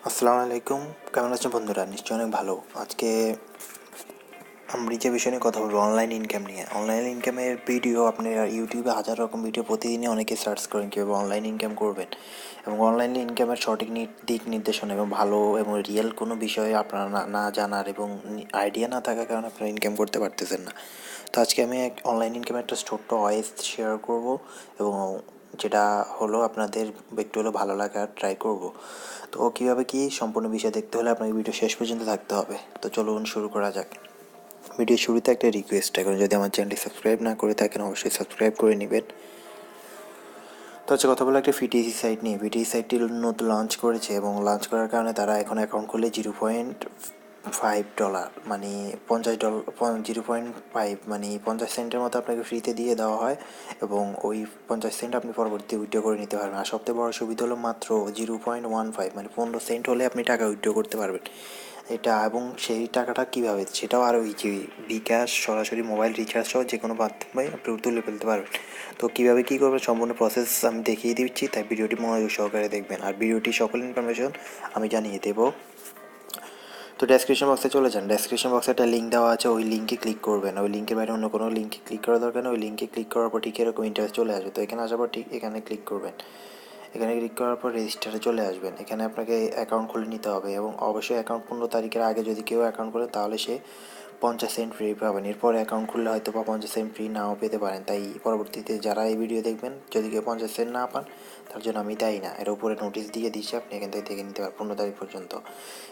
আসসালামুআলাইকুম, কেমন আছেন বন্ধুরা? নিশ্চয়ই অনেক ভালো। আজকে আমি যে বিষয় নিয়ে কথা বলবো অনলাইন ইনকাম নিয়ে। অনলাইন ইনকামের ভিডিও আপনি ইউটিউবে হাজার রকম ভিডিও প্রতিদিনই অনেকে সার্চ করেন কীভাবে অনলাইন ইনকাম করবেন, এবং অনলাইন ইনকামের সঠিক দিক নির্দেশনা এবং ভালো এবং রিয়েল কোনো বিষয়ে আপনারা না জানার এবং আইডিয়া না থাকার কারণে আপনারা ইনকাম করতে পারতেছেন না। তো আজকে আমি এক অনলাইন ইনকামের একটা ছোট্ট ওয়েস শেয়ার করব, এবং যেটা হলো আপনাদের একটু হলেও ভালো লাগার ট্রাই করব। তো কীভাবে কি সম্পূর্ণ বিষয় দেখতে হলে আপনাকে ভিডিও শেষ পর্যন্ত থাকতে হবে। তো চলুন শুরু করা যাক। ভিডিও শুরুতে একটা রিকোয়েস্ট, এখন যদি আমার চ্যানেলটি সাবস্ক্রাইব না করে থাকেন অবশ্যই সাবস্ক্রাইব করে নেবেন। তো হচ্ছে কথা বলে একটা ফ্রি.Its সাইট নিয়ে। ফ্রি.Its সাইটটি নতুন লঞ্চ করেছে, এবং লঞ্চ করার কারণে তারা এখন অ্যাকাউন্ট খুলে $0.5 মানে $0.5 মানে 50 সেন্টের মতো আপনাকে ফ্রিতে দিয়ে দেওয়া হয়, এবং ওই 50 সেন্ট আপনি পরবর্তী উইথড্র করে নিতে পারবেন। আর সবথেকে বড় সুবিধা হলো মাত্র 0.15 মানে 15 সেন্ট হলে আপনি টাকা উইথড্র করতে পারবেন এটা। এবং সেই টাকাটা কীভাবে, সেটাও আর ওই যে বিকাশ সরাসরি মোবাইল রিচার্জ সহ যে কোনো মাধ্যমে আপনি তুলে ফেলতে পারবেন। তো কীভাবে কী করবেন সম্পূর্ণ প্রসেস আমি দেখিয়ে দিচ্ছি, তাই ভিডিওটি মনোযোগ সহকারে দেখবেন। আর ভিডিওটি সকল ইনফরমেশন আমি জানিয়ে দেবো। তো ডেসক্রিপশন বক্সে চলে যান। ডেসক্রিপশন বক্সে একটা লিঙ্ক দেওয়া আছে, ওই লিঙ্কে ক্লিক করবেন। ওই লিঙ্কের বাইরে অন্য কোনো লিঙ্কে ক্লিক করা দরকার নেই। ওই লিঙ্কে ক্লিক করার পর ঠিক এরকম ইন্টারেস্ট চলে আসবে। তো এখানে আসার পর ঠিক এখানে ক্লিক করবেন। এখানে ক্লিক করার পর রেজিস্টারে চলে আসবেন। এখানে আপনাকে অ্যাকাউন্ট খুলে নিতে হবে, এবং অবশ্যই অ্যাকাউন্ট 15 তারিখের আগে যদি কেউ অ্যাকাউন্ট করে তাহলে সে 50 সেন্ট ফ্রি পাবেন। এরপর অ্যাকাউন্ট খুললে হয়তো বা 50 সেন্ট ফ্রি নাও পেতে পারেন। তাই পরবর্তীতে যারা এই ভিডিও দেখবেন যদি কেউ 50 সেন্ট না পান, তার জন্য আমি দায়ী না। এর উপরে নোটিশ দিয়ে দিচ্ছি, আপনি এখান থেকে দেখে নিতে পারেন 15 তারিখ পর্যন্ত।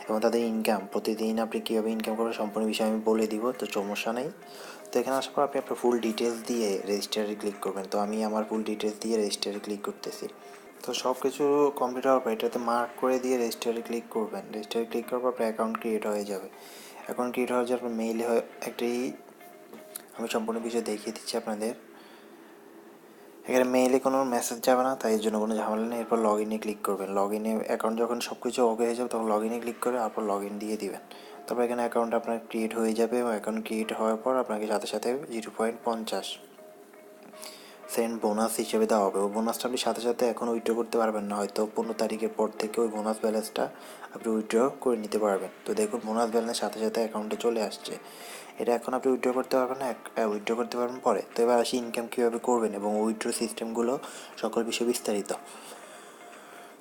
এবং তাদের ইনকাম প্রতিদিন আপনি কীভাবে ইনকাম করবেন সম্পূর্ণ বিষয় আমি বলে দিব, তো সমস্যা নেই। তো এখানে আসার পর আপনি আপনার ফুল ডিটেলস দিয়ে রেজিস্টারে ক্লিক করবেন। তো আমি আমার ফুল ডিটেলস দিয়ে রেজিস্টারে ক্লিক করতেছি। তো সব কিছু কমপ্লিট হওয়ার পর এটাতে মার্ক করে দিয়ে রেজিস্টারে ক্লিক করবেন। রেজিস্টারে ক্লিক করার পর আপনার অ্যাকাউন্ট ক্রিয়েট হয়ে যাবে। অ্যাকাউন্ট ক্রিয়েট হয়ে যাওয়ার পর মেইলে একটি আমি সম্পূর্ণ বিষয় দেখিয়ে দিচ্ছি আপনাদের। এখানে মেইলে কোনো মেসেজ যাবে না, তাই এর জন্য কোনো ঝামেলা নেই। এরপর লগ ইনে ক্লিক করবেন। লগ ইনে অ্যাকাউন্ট যখন সব কিছু ওকে হয়ে যাবে তখন লগ ইনে ক্লিক করে তারপর লগ ইন দিয়ে দিবেন। তারপর এখানে অ্যাকাউন্ট আপনার ক্রিয়েট হয়ে যাবে, এবং অ্যাকাউন্ট ক্রিয়েট হওয়ার পর আপনাকে সাথে সাথে 0.50 সেন্ট বোনাস হিসেবে দেওয়া হবে। ওই বোনাসটা আপনি সাথে সাথে এখন উইথড্র করতে পারবেন না, হয়তো 15 তারিখের পর থেকে ওই বোনাস ব্যালেন্সটা আপনি উইথড্র করে নিতে পারবেন। তো দেখুন বোনাস ব্যালেন্স সাথে সাথে অ্যাকাউন্টে চলে আসছে। এটা এখন আপনি উইথড্র করতে পারবেন না, উইথড্র করতে পারবেন পরে। তো এবার আসি ইনকাম কীভাবে করবেন এবং উইথড্র সিস্টেমগুলো সকল বিষয়ে বিস্তারিত।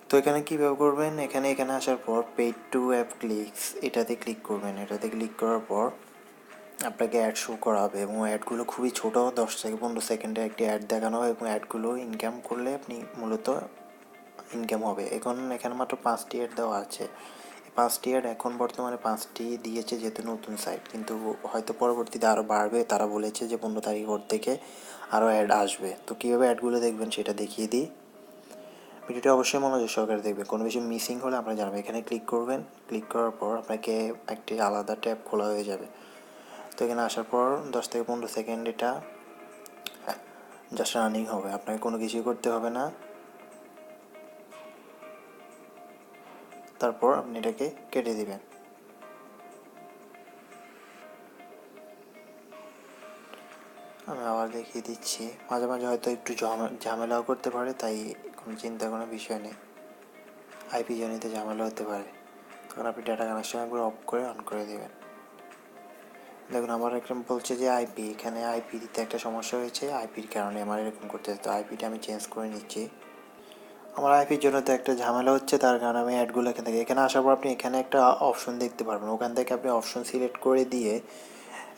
তো এখানে কীভাবে করবেন, এখানে আসার পর পেইড টু অ্যাপ ক্লিকস এটাতে ক্লিক করবেন। এটাতে ক্লিক করার পর আপনাকে অ্যাড শো করা হবে, এবং অ্যাডগুলো খুবই ছোটো, 10 থেকে 15 সেকেন্ডে একটি অ্যাড দেখানো হয়, এবং অ্যাডগুলো ইনকাম করলে আপনি মূলত ইনকাম হবে। এখানে মাত্র 5টি অ্যাড দেওয়া আছে। এই 5টি অ্যাড এখন বর্তমানে 5টি দিয়েছে যেহেতু নতুন সাইট, কিন্তু হয়তো পরবর্তীতে আরও বাড়বে। তারা বলেছে যে 15 তারিখ পর থেকে আরও অ্যাড আসবে। তো কীভাবে অ্যাডগুলো দেখবেন সেটা দেখিয়ে দিই। ভিডিওটি অবশ্যই মনোযোগ সহকারে দেখবেন, কোনো কিছু মিসিং হলে আপনারা জানাবেন। এখানে ক্লিক করবেন। ক্লিক করার পর আপনাকে একটি আলাদা ট্যাব খোলা হয়ে যাবে। তো এখানে আসার পর 10 থেকে 15 সেকেন্ড এটা জাস্ট রানিং হবে, আপনাকে কোনো কিছুই করতে হবে না। তারপর আপনি এটাকে কেটে দিবেন। আমি আবার দেখিয়ে দিচ্ছি। মাঝে মাঝে হয়তো একটু ঝামেলাও করতে পারে, তাই কোনো চিন্তা কোনো বিষয় নেই। আইপি জনিতে ঝামেলা হতে পারে, তখন আপনি ডাটা কানেকশন একবার অফ করে অন করে দেবেন। দেখুন আমার এরকম বলছে যে আইপি, এখানে আইপি দিতে একটা সমস্যা হয়েছে, আইপির কারণে আমার এরকম করতে হচ্ছে। তো আইপিটা আমি চেঞ্জ করে নিচ্ছি। আমার আইপির জন্য তো একটা ঝামেলা হচ্ছে, তার কারণে আমি অ্যাডগুলো এখানে আসার পর আপনি এখানে একটা অপশন দেখতে পারবেন। ওখান থেকে আপনি অপশন সিলেক্ট করে দিয়ে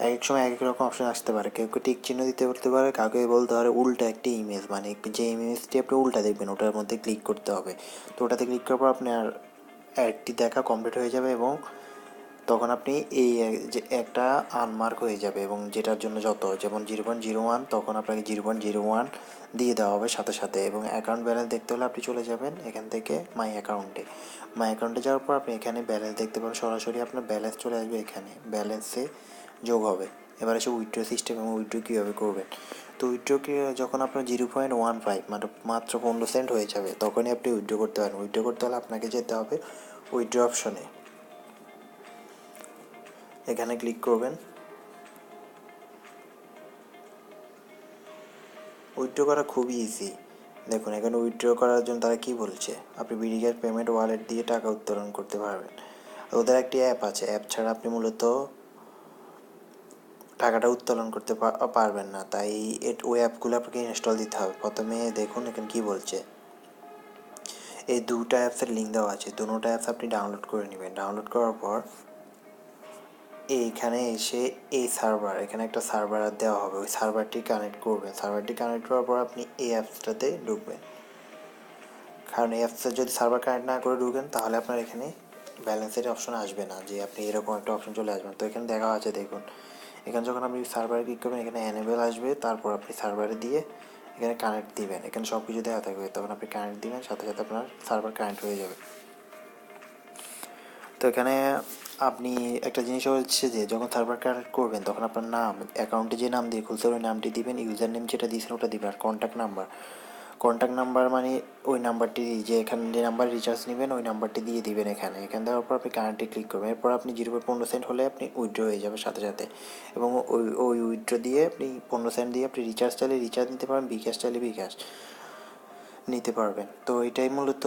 এক এক সময় এক এক রকম অপশন আসতে পারে। কেউ টিক চিহ্ন দিতে বলতে পারে, কাউকে বলতে পারে উল্টা একটি ইমেজ, মানে যে ইমেজটি আপনি উল্টা দেখবেন ওটার মধ্যে ক্লিক করতে হবে। তো ওটাতে ক্লিক করার পর আপনার অ্যাডটি দেখা কমপ্লিট হয়ে যাবে, এবং তখন আপনি এই যে একটা আনমার্ক হয়ে যাবে, এবং যেটার জন্য যত যেমন 0.01 তখন আপনাকে 0.01 দিয়ে দেওয়া হবে সাথে সাথে। এবং অ্যাকাউন্ট ব্যালেন্স দেখতে হলে আপনি চলে যাবেন এখান থেকে মাই অ্যাকাউন্টে যাওয়ার পর আপনি এখানে ব্যালেন্স দেখতে পাবেন। সরাসরি আপনার ব্যালেন্স চলে আসবে, এখানে ব্যালেন্সে যোগ হবে। এবার এসে উইথড্র সিস্টেম এবং উইথড্র কীভাবে করবেন। তো উইথড্রকে যখন আপনার 0.15 মানে মাত্র 15 সেন্ট হয়ে যাবে তখনই আপনি উইথড্র করতে পারেন। উইথড্র করতে হলে আপনাকে যেতে হবে উইথড্র অপশনে, এখানে ক্লিক করবেন। উইথড্র করা খুবই ইজি। দেখুন এখানে উইথড্র করার জন্য তারা কি বলছে, আপনি বিডিগ্যাস পেমেন্ট ওয়ালেট দিয়ে টাকা উত্তোলন করতে পারবেন। ওদের একটি অ্যাপ আছে, অ্যাপ ছাড়া আপনি মূলত টাকাটা উত্তোলন করতে পারবেন না, তাই ওই অ্যাপগুলো আপনাকে ইনস্টল দিতে হবে। প্রথমে দেখুন এখানে কি বলছে, এই দুটো অ্যাপসের লিঙ্ক দেওয়া আছে, দুটো অ্যাপস আপনি ডাউনলোড করে নেবেন। ডাউনলোড করার পর এইখানে এসে এই সার্ভার, এখানে একটা সার্ভার দেওয়া হবে, ওই সার্ভারটি কানেক্ট করবেন। সার্ভারটি কানেক্ট করার পর আপনি এই অ্যাপসটাতে ঢুকবেন, কারণ এই অ্যাপসে যদি সার্ভার কানেক্ট না করে ঢুকেন তাহলে আপনার এখানে ব্যালেন্সের অপশন আসবে না, যে আপনি এরকম একটা অপশন চলে আসবেন। তো এখানে দেখা আছে দেখুন, এখানে যখন আপনি সার্ভারে ক্লিক করবেন এখানে এনেবেল আসবে, তারপর আপনি সার্ভারে দিয়ে এখানে কানেক্ট দিবেন, এখানে সব কিছু দেওয়া থাকবে, তখন আপনি কানেক্ট দিবেন, সাথে সাথে আপনার সার্ভার কানেক্ট হয়ে যাবে। তো এখানে আপনি একটা জিনিস হচ্ছে যে যখন সার্ভার কানেক্ট করবেন তখন আপনার নাম, অ্যাকাউন্টে যে নাম দিয়ে খুলছেন ওই নামটি দিবেন, ইউজার নেম যেটা দিয়েছেন ওটা দিবেন, আর কন্ট্যাক্ট নাম্বার মানে ওই নাম্বারটি, যে এখানে যে নাম্বার রিচার্জ নেবেন ওই নাম্বারটি দিয়ে দিবেন এখানে দেওয়ার পর আপনি কারেন্টে ক্লিক করবেন। এরপর আপনি 0.15 হলে আপনি উইথড্র হয়ে যাবে সাথে সাথে, এবং ওই উইথড্র দিয়ে আপনি 15 দিয়ে আপনি রিচার্জ চাইলে রিচার্জ নিতে পারবেন, বিকাশ চাইলে বিকাশ নিতে পারবেন। তো এটাই মূলত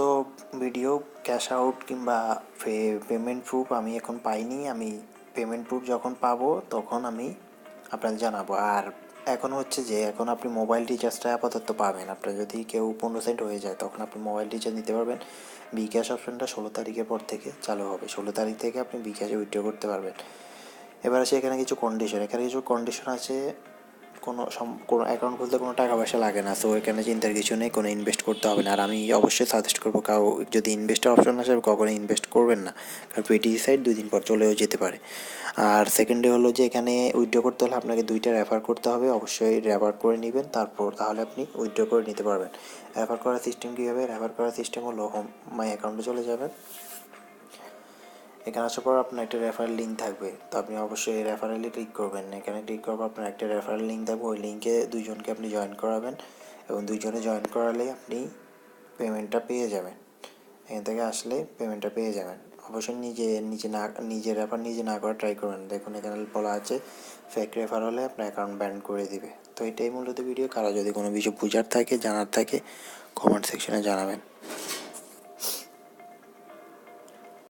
ভিডিও। ক্যাশ আউট কিংবা পেমেন্ট প্রুফ আমি এখন পাইনি, আমি পেমেন্ট প্রুফ যখন পাবো তখন আমি আপনাদের জানাবো। আর এখন হচ্ছে যে এখন আপনি মোবাইল রিচার্জটা আপাতত পাবেন, আপনার যদি কেউ 15 হয়ে যায় তখন আপনি মোবাইল রিচার্জ নিতে পারবেন। বিকাশ অপশনটা 16 তারিখের পর থেকে চালু হবে, 16 তারিখ থেকে আপনি বিকাশে উইথড্র করতে পারবেন। এবার আছে এখানে কিছু কন্ডিশন, আছে। কোনো অ্যাকাউন্ট খুলতে কোনো টাকা পয়সা লাগে না, সো এখানে চিন্তার কিছু নেই, কোনো ইনভেস্ট করতে হবে না। আর আমি অবশ্যই সাজেস্ট করবো, যদি ইনভেস্টের অপশন আসে কখনো ইনভেস্ট করবেন না, কারণ পিটিসি সাইট 2 দিন পর চলেও যেতে পারে। আর সেকেন্ডে হলো যে এখানে উইথড্র করতে হলে আপনাকে 2টা রেফার করতে হবে, অবশ্যই রেফার করে নেবেন, তাহলে আপনি উইথড্র করে নিতে পারবেন। রেফার করার সিস্টেম কী হবে, রেফার করার সিস্টেম হলো হোম মাই অ্যাকাউন্টে চলে যাবেন, এখানে আসার পর আপনার একটা রেফারেল লিঙ্ক থাকবে, তো আপনি অবশ্যই এই রেফারেলে ক্লিক করবেন। এখানে ক্লিক করার পর আপনার একটা রেফারেল লিঙ্ক থাকবে, ওই লিঙ্কে 2জনকে আপনি জয়েন করাবেন, এবং 2জনে জয়েন করালেই আপনি পেমেন্টটা পেয়ে যাবেন। এখান থেকে আসলে পেমেন্টটা পেয়ে যাবেন। অবশ্যই নিজের রেফার নিজে না করা ট্রাই করবেন। দেখুন এখানে বলা আছে ফেক রেফার হলে আপনার অ্যাকাউন্ট ব্যান করে দিবে। তো এটাই মূলত ভিডিও। কারো যদি কোনো কিছু বোঝার থাকে, জানার থাকে, কমেন্ট সেকশনে জানাবেন।